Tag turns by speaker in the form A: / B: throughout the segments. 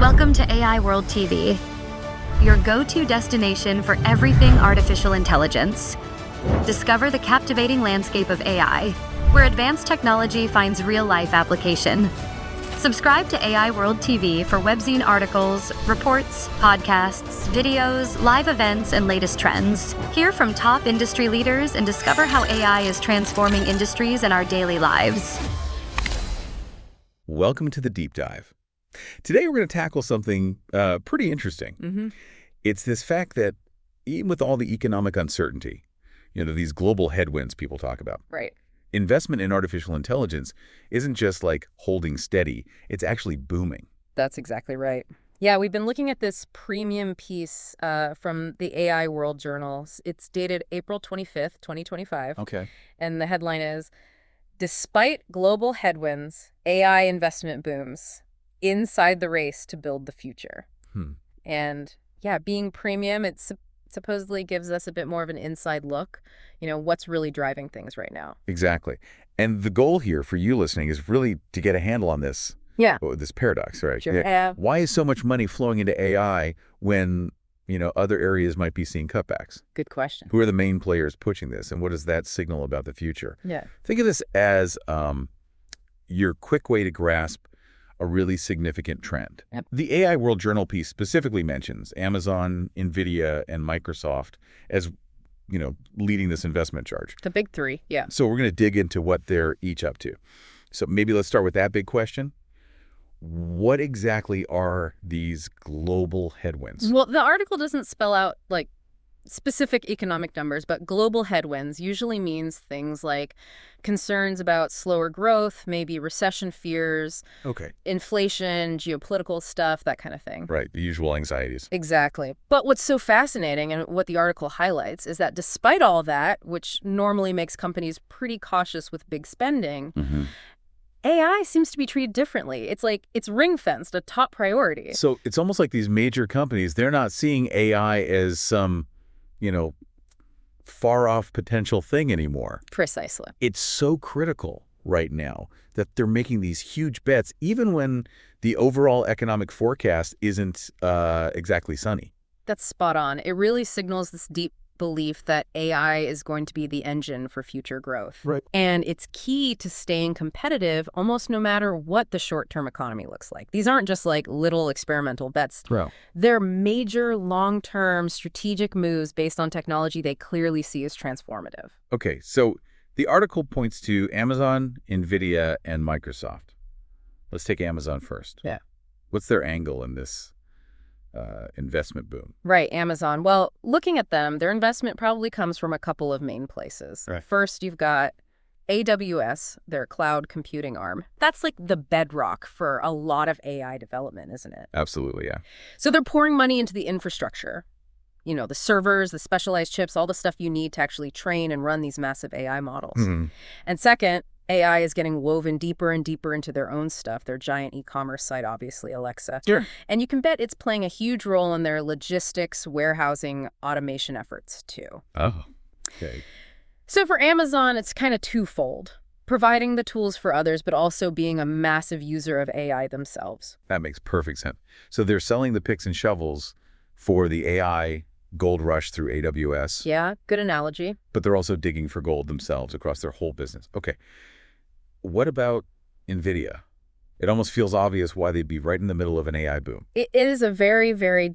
A: Welcome to AI World TV, your go-to destination for everything artificial intelligence. Discover the captivating landscape of AI, where advanced technology finds real-life application. Subscribe to AI World TV for webzine articles, reports, podcasts, videos, live events, and latest trends. Hear from top industry leaders and discover how AI is transforming industries and our daily lives.
B: Welcome to the Deep Dive. Today we're going to tackle something pretty interesting. It's this fact that even with all the economic uncertainty, these global headwinds people talk about,
C: Right.
B: investment in artificial intelligence isn't just like holding steady, it's actually booming.
C: That's exactly right. Yeah, we've been looking at this premium piece from the AI World Journal. It's dated April 25th, 2025.
B: Okay.
C: And the headline is, "Despite global headwinds, AI investment booms inside the race to build the future." And yeah, being premium, it supposedly gives us a bit more of an inside look, what's really driving things right now.
B: Exactly. And the goal here for you listening is really to get a handle on this.
C: Yeah.
B: This paradox, right?
C: Sure.
B: Yeah. Why is so much money flowing into AI when, other areas might be seeing cutbacks?
C: Good question.
B: Who are the main players pushing this, and what does that signal about the future?
C: Yeah.
B: Think of this as your quick way to grasp a really significant trend.
C: Yep.
B: The AI World Journal piece specifically mentions Amazon, NVIDIA, and Microsoft as, leading this investment charge.
C: The big three, yeah.
B: So we're going to dig into what they're each up to. So maybe let's start with that big question. What exactly are these global headwinds?
C: Well, the article doesn't spell out, specific economic numbers, but global headwinds usually means things like concerns about slower growth, maybe recession fears, inflation, geopolitical stuff, that kind of thing.
B: Right, the usual anxieties.
C: Exactly. But what's so fascinating and what the article highlights is that despite all that, which normally makes companies pretty cautious with big spending, AI seems to be treated differently. It's ring-fenced, a top priority.
B: So it's almost like these major companies, they're not seeing AI as some far-off potential thing anymore.
C: Precisely.
B: It's so critical right now that they're making these huge bets, even when the overall economic forecast isn't exactly sunny.
C: That's spot on. It really signals this deep belief that AI is going to be the engine for future growth.
B: Right.
C: And it's key to staying competitive almost no matter what the short-term economy looks like. These aren't just little experimental bets.
B: Right.
C: They're major long-term strategic moves based on technology they clearly see as transformative.
B: Okay, so the article points to Amazon, NVIDIA, and Microsoft. Let's take Amazon first.
C: Yeah.
B: What's their angle in this investment boom?
C: Right, Amazon. Well, looking at them, their investment probably comes from a couple of main places.
B: Right.
C: First, you've got AWS, their cloud computing arm. That's the bedrock for a lot of AI development, isn't it?
B: Absolutely, yeah.
C: So they're pouring money into the infrastructure. The servers, the specialized chips, all the stuff you need to actually train and run these massive AI models. And second, AI is getting woven deeper and deeper into their own stuff, their giant e-commerce site, obviously, Alexa.
B: Sure.
C: And you can bet it's playing a huge role in their logistics, warehousing, automation efforts, too.
B: Oh, okay.
C: So for Amazon, it's kind of twofold, providing the tools for others, but also being a massive user of AI themselves.
B: That makes perfect sense. So they're selling the picks and shovels for the AI gold rush through AWS.
C: Yeah, good analogy.
B: But they're also digging for gold themselves across their whole business. Okay. What about NVIDIA? It almost feels obvious why they'd be right in the middle of an AI boom.
C: It is a very, very...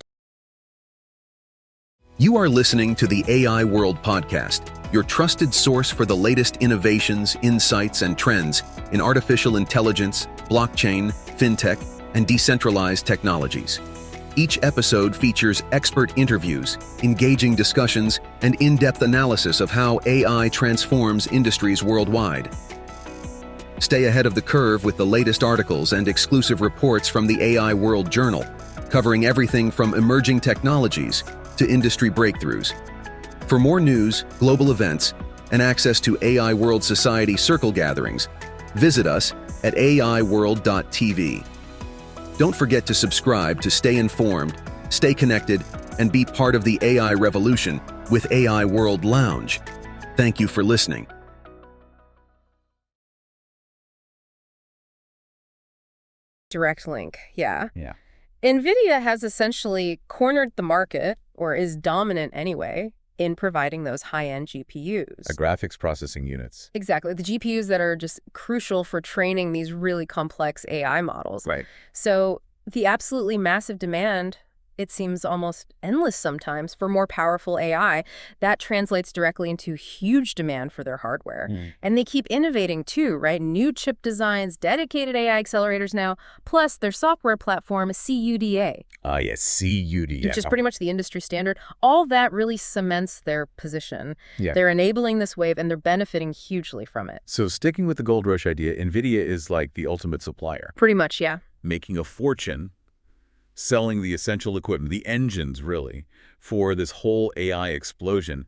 D: You are listening to the AI World Podcast, your trusted source for the latest innovations, insights, and trends in artificial intelligence, blockchain, fintech, and decentralized technologies. Each episode features expert interviews, engaging discussions, and in-depth analysis of how AI transforms industries worldwide. Stay ahead of the curve with the latest articles and exclusive reports from the AI World Journal, covering everything from emerging technologies to industry breakthroughs. For more news, global events, and access to AI World Society circle gatherings, visit us at aiworld.tv. Don't forget to subscribe to stay informed, stay connected, and be part of the AI revolution with AI World Lounge. Thank you for listening.
C: Direct link, yeah.
B: Yeah.
C: NVIDIA has essentially cornered the market, or is dominant anyway, in providing those high-end GPUs.
B: Graphics processing units.
C: Exactly. The GPUs that are just crucial for training these really complex AI models.
B: Right.
C: So the absolutely massive demand, it seems almost endless sometimes, for more powerful AI, that translates directly into huge demand for their hardware. And they keep innovating too, right? New chip designs, dedicated AI accelerators now, plus their software platform, CUDA.
B: Yes, CUDA.
C: Which is pretty much the industry standard. All that really cements their position.
B: Yeah.
C: They're enabling this wave, and they're benefiting hugely from it.
B: So sticking with the gold rush idea, NVIDIA is like the ultimate supplier.
C: Pretty much, yeah.
B: Making a fortune selling the essential equipment, the engines really, for this whole AI explosion.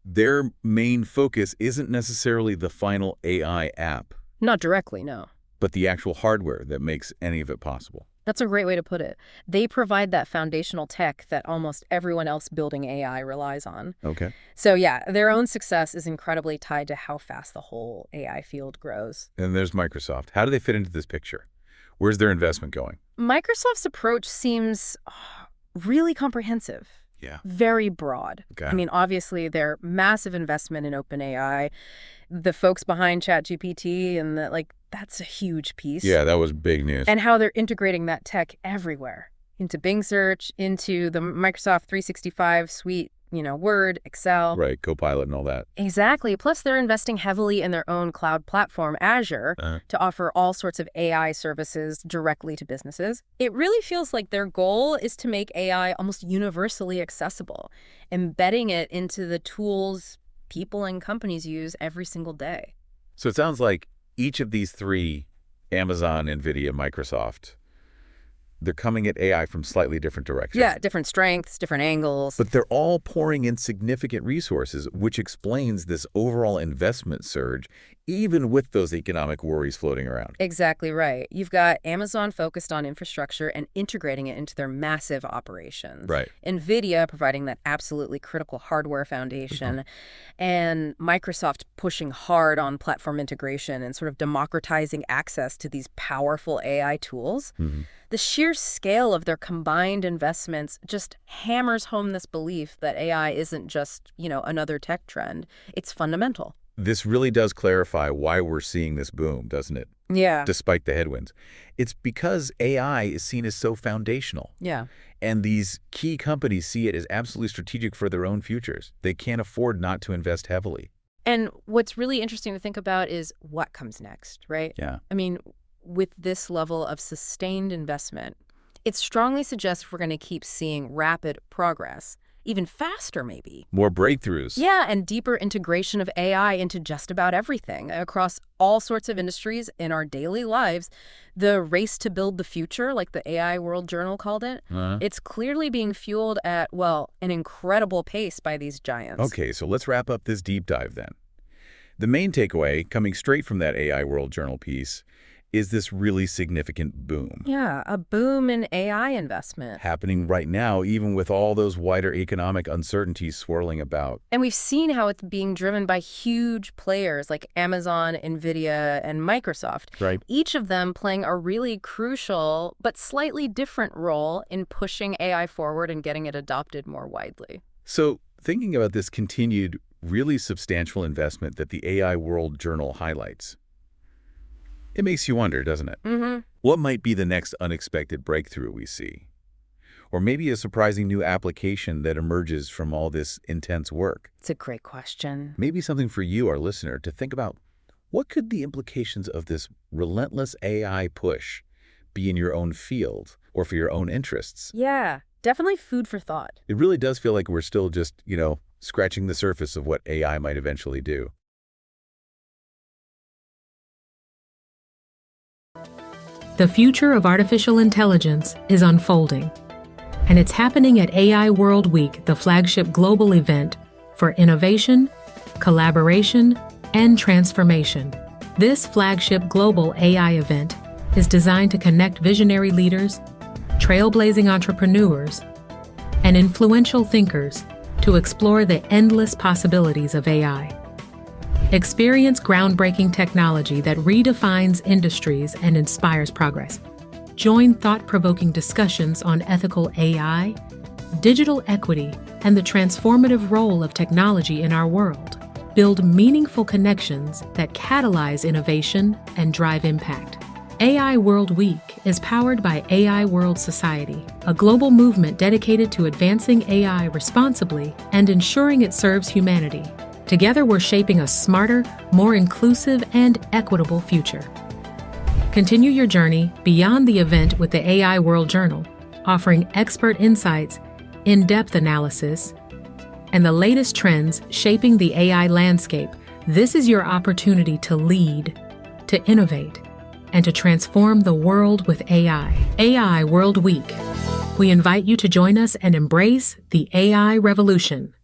B: Their main focus isn't necessarily the final AI app,
C: Not directly, no.
B: but the actual hardware that makes any of it possible.
C: That's a great way to put it. They provide that foundational tech that almost everyone else building AI relies on.
B: Okay.
C: So yeah, their own success is incredibly tied to how fast the whole AI field grows.
B: And there's Microsoft. How do they fit into this picture? Where's their investment going?
C: Microsoft's approach seems really comprehensive.
B: Yeah.
C: Very broad.
B: Okay.
C: I mean, obviously, their massive investment in OpenAI, the folks behind ChatGPT, and that's a huge piece.
B: Yeah, that was big news.
C: And how they're integrating that tech everywhere, into Bing Search, into the Microsoft 365 suite, Word, Excel.
B: Right, Copilot and all that.
C: Exactly. Plus, they're investing heavily in their own cloud platform, Azure, to offer all sorts of AI services directly to businesses. It really feels like their goal is to make AI almost universally accessible, embedding it into the tools people and companies use every single day.
B: So it sounds like each of these three, Amazon, NVIDIA, Microsoft, they're coming at AI from slightly different directions.
C: Yeah, different strengths, different angles.
B: But they're all pouring in significant resources, which explains this overall investment surge, even with those economic worries floating around.
C: Exactly right. You've got Amazon focused on infrastructure and integrating it into their massive operations.
B: Right.
C: NVIDIA providing that absolutely critical hardware foundation. And Microsoft pushing hard on platform integration and sort of democratizing access to these powerful AI tools. The sheer scale of their combined investments just hammers home this belief that AI isn't just, another tech trend. It's fundamental.
B: This really does clarify why we're seeing this boom, doesn't it?
C: Yeah.
B: Despite the headwinds. It's because AI is seen as so foundational.
C: Yeah.
B: And these key companies see it as absolutely strategic for their own futures. They can't afford not to invest heavily.
C: And what's really interesting to think about is what comes next, right?
B: Yeah.
C: I mean, with this level of sustained investment, it strongly suggests we're going to keep seeing rapid progress, even faster maybe.
B: More breakthroughs.
C: Yeah, and deeper integration of AI into just about everything across all sorts of industries in our daily lives. The race to build the future, like the AI World Journal called it, it's clearly being fueled at, an incredible pace by these giants.
B: Okay, so let's wrap up this deep dive then. The main takeaway, coming straight from that AI World Journal piece, is this really significant boom.
C: Yeah, a boom in AI investment.
B: Happening right now, even with all those wider economic uncertainties swirling about.
C: And we've seen how it's being driven by huge players like Amazon, NVIDIA, and Microsoft.
B: Right.
C: Each of them playing a really crucial but slightly different role in pushing AI forward and getting it adopted more widely.
B: So thinking about this continued, really substantial investment that the AI World Journal highlights, it makes you wonder, doesn't it? What might be the next unexpected breakthrough we see? Or maybe a surprising new application that emerges from all this intense work?
C: It's a great question.
B: Maybe something for you, our listener, to think about. What could the implications of this relentless AI push be in your own field or for your own interests?
C: Yeah, definitely food for thought.
B: It really does feel like we're still just, scratching the surface of what AI might eventually do.
E: The future of artificial intelligence is unfolding, and it's happening at AI World Week, the flagship global event for innovation, collaboration, and transformation. This flagship global AI event is designed to connect visionary leaders, trailblazing entrepreneurs, and influential thinkers to explore the endless possibilities of AI. Experience groundbreaking technology that redefines industries and inspires progress. Join thought-provoking discussions on ethical AI, digital equity, and the transformative role of technology in our world. Build meaningful connections that catalyze innovation and drive impact. AI World Week is powered by AI World Society, a global movement dedicated to advancing AI responsibly and ensuring it serves humanity. Together, we're shaping a smarter, more inclusive, and equitable future. Continue your journey beyond the event with the AI World Journal, offering expert insights, in-depth analysis, and the latest trends shaping the AI landscape. This is your opportunity to lead, to innovate, and to transform the world with AI. AI World Week. We invite you to join us and embrace the AI revolution.